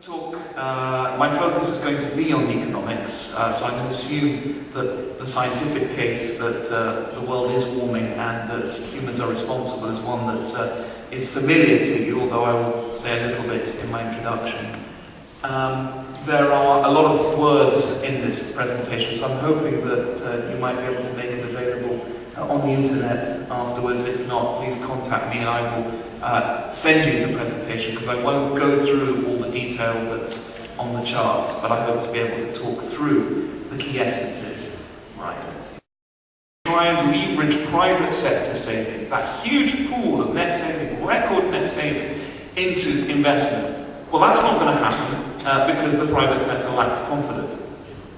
talk, my focus is going to be on economics, so I'm going to assume that the scientific case that the world is warming and that humans are responsible is one that is familiar to you, although I will say a little bit in my introduction. There are a lot of words in this presentation, so I'm hoping that you might be able to make it available on the internet afterwards. If not, please contact me and I will send you the presentation, because I won't go through all the detail that's on the charts, but I hope to be able to talk through the key essences. Right. Try and leverage private sector saving, that huge pool of net saving, record net saving, into investment. Well, that's not going to happen because the private sector lacks confidence.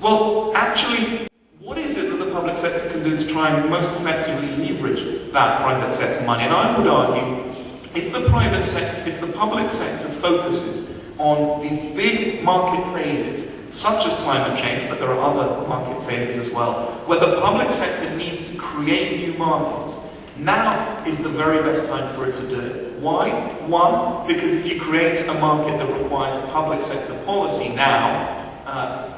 Well, actually, what is it that the public sector can do to try and most effectively leverage that private sector money? And I would argue, if the public sector focuses on these big market failures, such as climate change, but there are other market failures as well, where the public sector needs to create new markets, now is the very best time for it to do it. Why? One, because if you create a market that requires public sector policy now,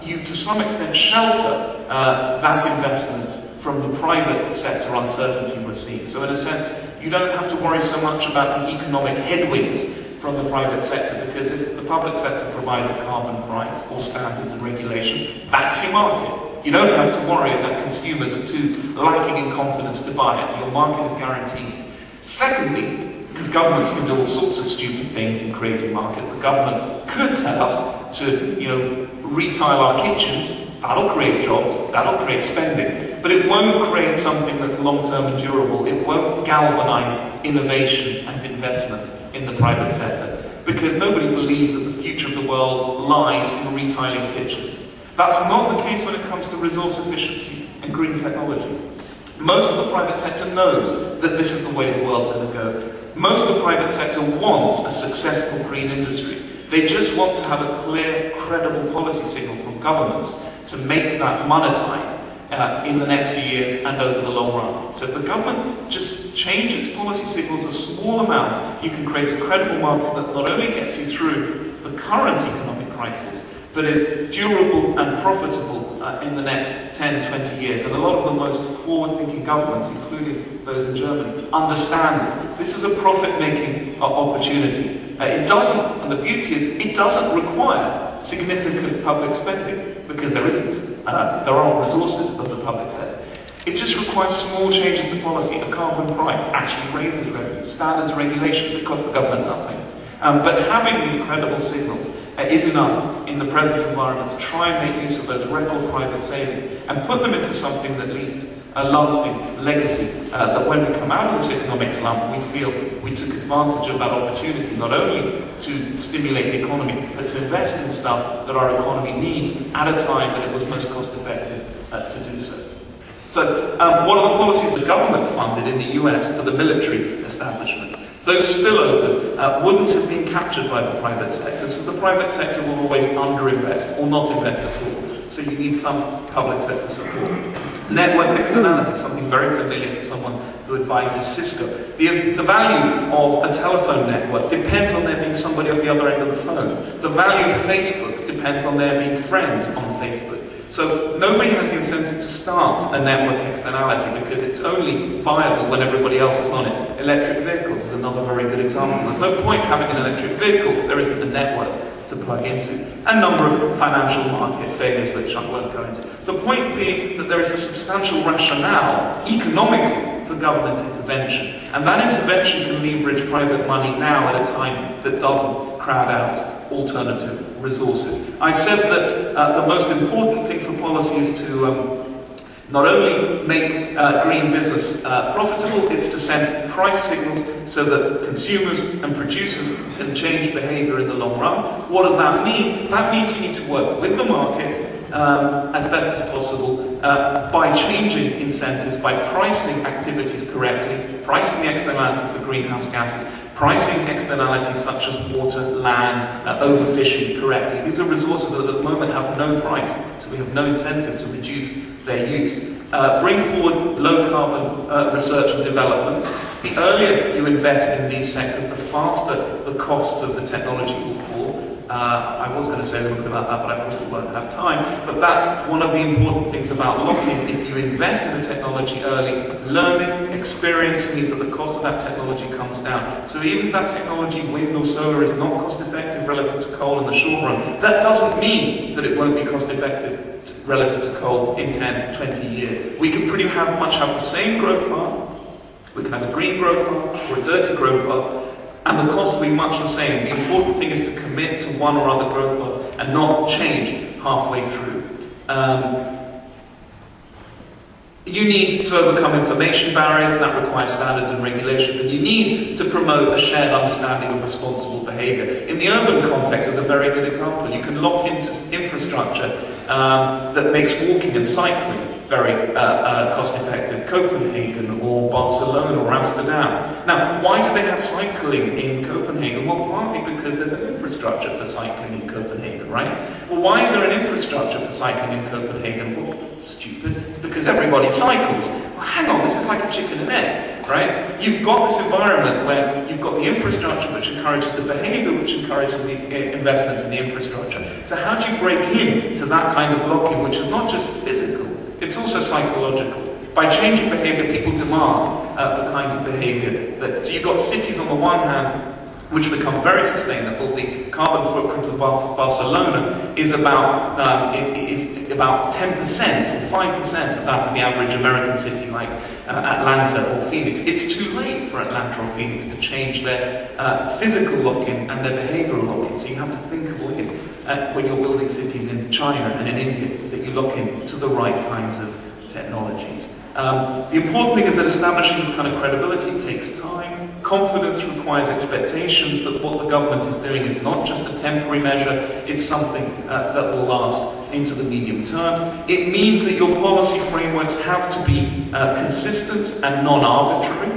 you to some extent shelter that investment from the private sector uncertainty we're seeing. So in a sense, you don't have to worry so much about the economic headwinds from the private sector, because if the public sector provides a carbon price or standards and regulations, that's your market. You don't have to worry that consumers are too lacking in confidence to buy it. Your market is guaranteed. Secondly, because governments can do all sorts of stupid things in creating markets, the government could tell us to, retile our kitchens. That'll create jobs, that'll create spending, but it won't create something that's long-term and durable. It won't galvanize innovation and investment in the private sector, because nobody believes that the future of the world lies in retiling kitchens. That's not the case when it comes to resource efficiency and green technologies. Most of the private sector knows that this is the way the world's going to go. Most of the private sector wants a successful green industry. They just want to have a clear, credible policy signal from governments to make that monetize in the next few years and over the long run. So if the government just changes policy signals a small amount, you can create a credible market that not only gets you through the current economic crisis, but is durable and profitable in the next 10, 20 years. And a lot of the most forward-thinking governments, including those in Germany, understand this. This is a profit-making opportunity. It doesn't, and the beauty is, it doesn't require significant public spending, because there isn't. There aren't resources of the public sector. It just requires small changes to policy. A carbon price actually raises revenue. Standards and regulations that cost the government nothing. But having these credible signals is enough in the present environment to try and make use of those record private savings and put them into something that leaves a lasting legacy, that when we come out of this economic slump, we feel we took advantage of that opportunity, not only to stimulate the economy, but to invest in stuff that our economy needs at a time that it was most cost effective to do so. So, what are the policies the government funded in the US for the military establishment? Those spillovers wouldn't have been captured by the private sector, so the private sector will always underinvest or not invest at all. So you need some public sector support. Network externality, something very familiar to someone who advises Cisco. The value of a telephone network depends on there being somebody at the other end of the phone. The value of Facebook depends on there being friends on Facebook. So nobody has the incentive to start a network externality, because it's only viable when everybody else is on it. Electric vehicles is another very good example. There's no point having an electric vehicle if there isn't a network to plug into. A number of financial market failures, which I won't go into. The point being that there is a substantial rationale, economically, for government intervention. And that intervention can leverage private money now at a time that doesn't crowd out alternative resources. I said that the most important thing for policy is to not only make green business profitable, it's to send price signals so that consumers and producers can change behavior in the long run. What does that mean? That means you need to work with the market as best as possible by changing incentives, by pricing activities correctly, pricing the externality for greenhouse gases, pricing externalities such as water, land, overfishing correctly. These are resources that at the moment have no price, so we have no incentive to reduce their use. Bring forward low-carbon research and development. The earlier you invest in these sectors, the faster the cost of the technology will fall. I was going to say a little bit about that, but I probably won't have time. But that's one of the important things about lock-in. If you invest in a technology early, learning, experience means that the cost of that technology comes down. So even if that technology, wind or solar, is not cost-effective relative to coal in the short run, that doesn't mean that it won't be cost-effective relative to coal in 10, 20 years. We can pretty much have the same growth path. We can have a green growth path or a dirty growth path, and the cost will be much the same. The important thing is to commit to one or other growth path and not change halfway through. You need to overcome information barriers, and that requires standards and regulations, and you need to promote a shared understanding of responsible behaviour. In the urban context, there's a very good example. You can lock into infrastructure that makes walking and cycling very cost-effective. Copenhagen or Barcelona or Amsterdam. Now, why do they have cycling in Copenhagen? Well, partly because there's an infrastructure for cycling in Copenhagen, right? Well, why is there an infrastructure for cycling in Copenhagen? Well, stupid. It's because everybody cycles. Well, hang on, this is like a chicken and egg, right? You've got this environment where you've got the infrastructure which encourages the behaviour, which encourages the investment in the infrastructure. So how do you break into that kind of lock-in, which is not just physical, it's also psychological? By changing behaviour, people demand the kind of behaviour that... So you've got cities on the one hand which become very sustainable. The carbon footprint of Barcelona is about 10% or 5% of that of the average American city like Atlanta or Phoenix. It's too late for Atlanta or Phoenix to change their physical lock-in and their behavioural lock-in. So you have to think of ways when you're building cities in China and in India that you lock in to the right kinds of technologies. The important thing is that establishing this kind of credibility takes time. Confidence requires expectations that what the government is doing is not just a temporary measure, it's something that will last into the medium term. It means that your policy frameworks have to be consistent and non-arbitrary,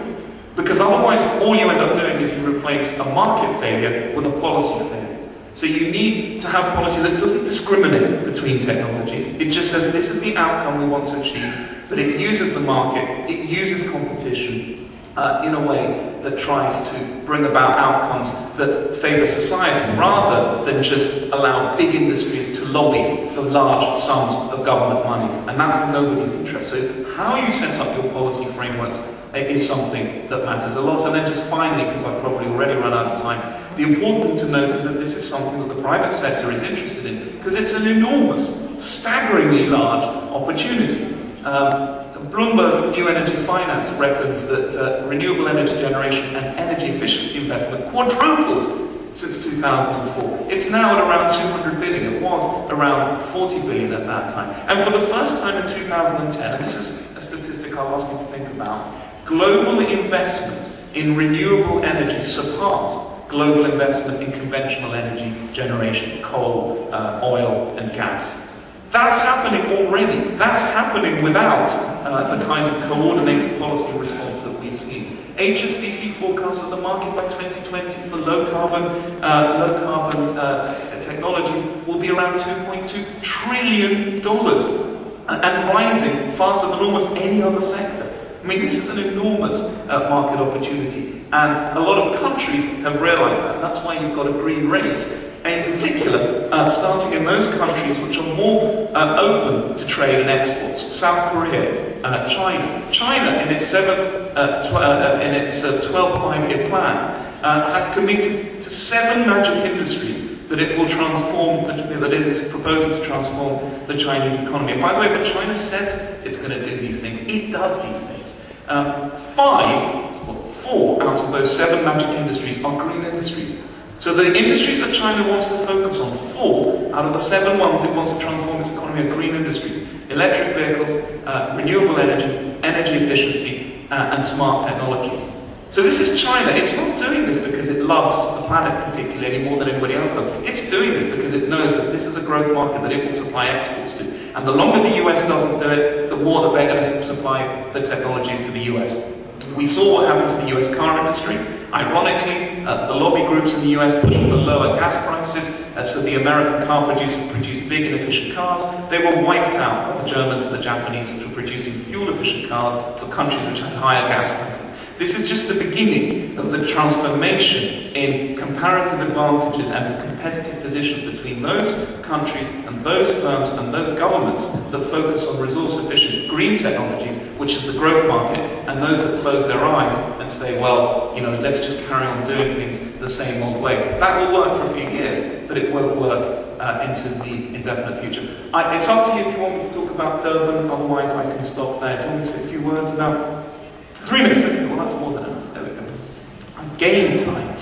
because otherwise all you end up doing is you replace a market failure with a policy failure. So you need to have policy that doesn't discriminate between technologies. It just says this is the outcome we want to achieve, but it uses the market, it uses competition in a way that tries to bring about outcomes that favour society, rather than just allow big industries to lobby for large sums of government money. And that's in nobody's interest. So how you set up your policy frameworks is something that matters a lot. And then just finally, because I've probably already run out of time, the important thing to note is that this is something that the private sector is interested in, because it's an enormous, staggeringly large opportunity. Bloomberg New Energy Finance reckons that renewable energy generation and energy efficiency investment quadrupled since 2004. It's now at around 200 billion. It was around 40 billion at that time. And for the first time in 2010, and this is a statistic I'll ask you to think about, global investment in renewable energy surpassed global investment in conventional energy generation, coal, oil and gas. That's happening already. That's happening without the kind of coordinated policy response that we've seen. HSBC forecasts that the market by 2020 for low carbon technologies will be around $2.2 trillion and rising faster than almost any other sector. I mean, this is an enormous market opportunity, and a lot of countries have realised that. That's why you've got a green race. And in particular, starting in those countries which are more open to trade and exports. South Korea, China. China, in its 12th five-year plan, has committed to 7 magic industries that it will transform, that it is proposing to transform the Chinese economy. And by the way, when China says it's going to do these things, it does these things. 4 out of those 7 magic industries are green industries. So the industries that China wants to focus on, 4 out of the 7 ones it wants to transform its economy are green industries. Electric vehicles, renewable energy, energy efficiency, and smart technologies. So this is China. It's not doing this because it loves the planet particularly any more than anybody else does. It's doing this because it knows that this is a growth market that it will supply exports to. And the longer the US doesn't do it, the more that they're going to supply the technologies to the US. We saw what happened to the US car industry. Ironically, the lobby groups in the US pushed for lower gas prices, so the American car producers produced big and efficient cars. They were wiped out by the Germans and the Japanese, which were producing fuel-efficient cars for countries which had higher gas prices. This is just the beginning of the transformation in comparative advantages and competitive position between those countries and those firms and those governments that focus on resource-efficient green technologies, which is the growth market, and those that close their eyes and say, well, you know, let's just carry on doing things the same old way. That will work for a few years, but it won't work into the indefinite future. It's up to you if you want me to talk about Durban, otherwise I can stop there. Do you want me to say a few words about 3 minutes? Okay, well that's more than enough. There we go. I'm gaining time.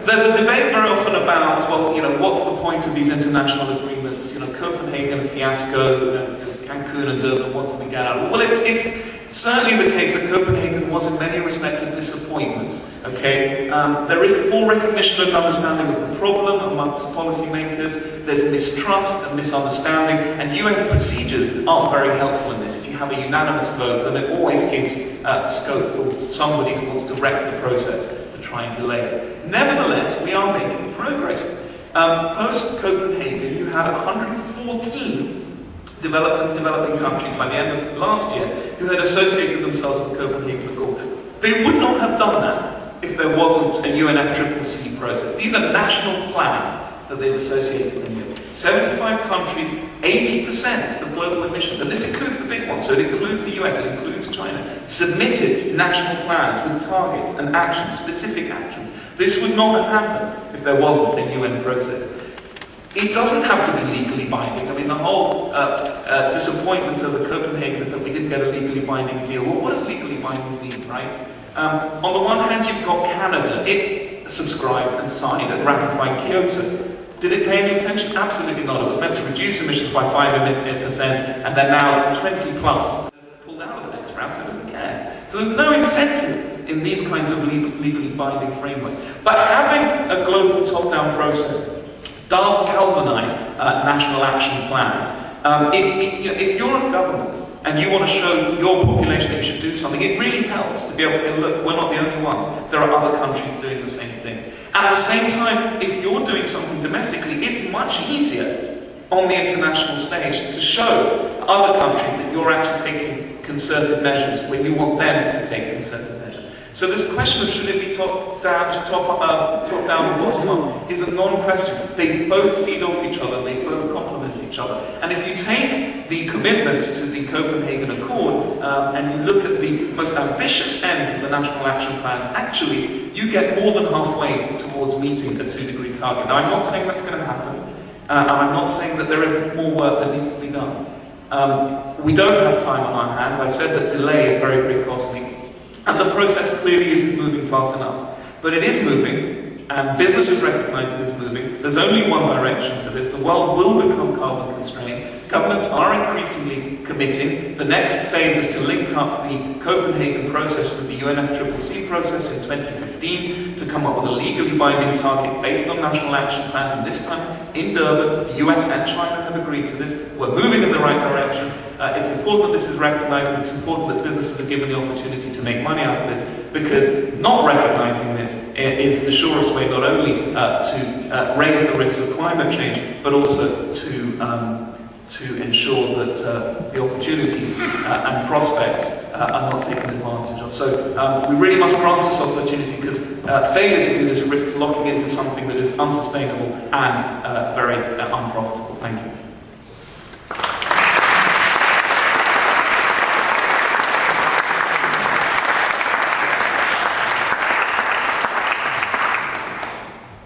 There's a debate very often about, well, you know, what's the point of these international agreements? You know, Copenhagen, a fiasco, Cancun and Durban, what do we get out of it? Well, it's certainly the case that Copenhagen was in many respects a disappointment. Okay, there is full recognition and understanding of the problem amongst policymakers. There's mistrust and misunderstanding, and UN procedures aren't very helpful in this. If you have a unanimous vote, then it always gives scope for somebody who wants to wreck the process to try and delay it. Nevertheless, we are making progress. Post-Copenhagen, you had 114 developed and developing countries by the end of last year who had associated themselves with the Copenhagen Accord. They would not have done that if there wasn't a UNFCCC process. These are national plans that they've associated them with. 75 countries, 80% of global emissions, and this includes the big ones, so it includes the US, it includes China, submitted national plans with targets and actions, specific actions. This would not have happened if there wasn't a UN process. It doesn't have to be legally binding. I mean, the whole disappointment over Copenhagen is that we didn't get a legally binding deal. Well, what does legally binding mean, right? On the one hand, you've got Canada. It subscribed and signed and ratified Kyoto. Did it pay any attention? Absolutely not. It was meant to reduce emissions by 5%, and they're now 20 plus. Pulled out of the next round, so it doesn't care. So there's no incentive in these kinds of legally binding frameworks. But having a global top-down process does galvanize national action plans. If you're a government and you want to show your population that you should do something, it really helps to be able to say, look, we're not the only ones. There are other countries doing the same thing. At the same time, if you're doing something domestically, it's much easier on the international stage to show other countries that you're actually taking concerted measures when you want them to take concerted measures. So this question of should it be top-down or bottom-up is a non-question. They both feed off each other, they both complement each other. And if you take the commitments to the Copenhagen Accord and you look at the most ambitious ends of the national action plans, actually you get more than halfway towards meeting a 2-degree target. Now I'm not saying that's going to happen, and I'm not saying that there isn't more work that needs to be done. We don't have time on our hands. I've said that delay is very, very costly. And the process clearly isn't moving fast enough. But it is moving, and businesses recognise it is moving. There's only one direction for this. The world will become carbon constrained. Governments are increasingly committing. The next phase is to link up the Copenhagen process with the UNFCCC process in 2015 to come up with a legally binding target based on national action plans. And this time, in Durban, the US and China have agreed to this. We're moving in the right direction. It's important that this is recognised, and it's important that businesses are given the opportunity to make money out of this, because not recognising this is the surest way not only to raise the risks of climate change, but also to ensure that the opportunities and prospects are not taken advantage of. So we really must grasp this opportunity, because failure to do this risks locking into something that is unsustainable and very unprofitable. Thank you.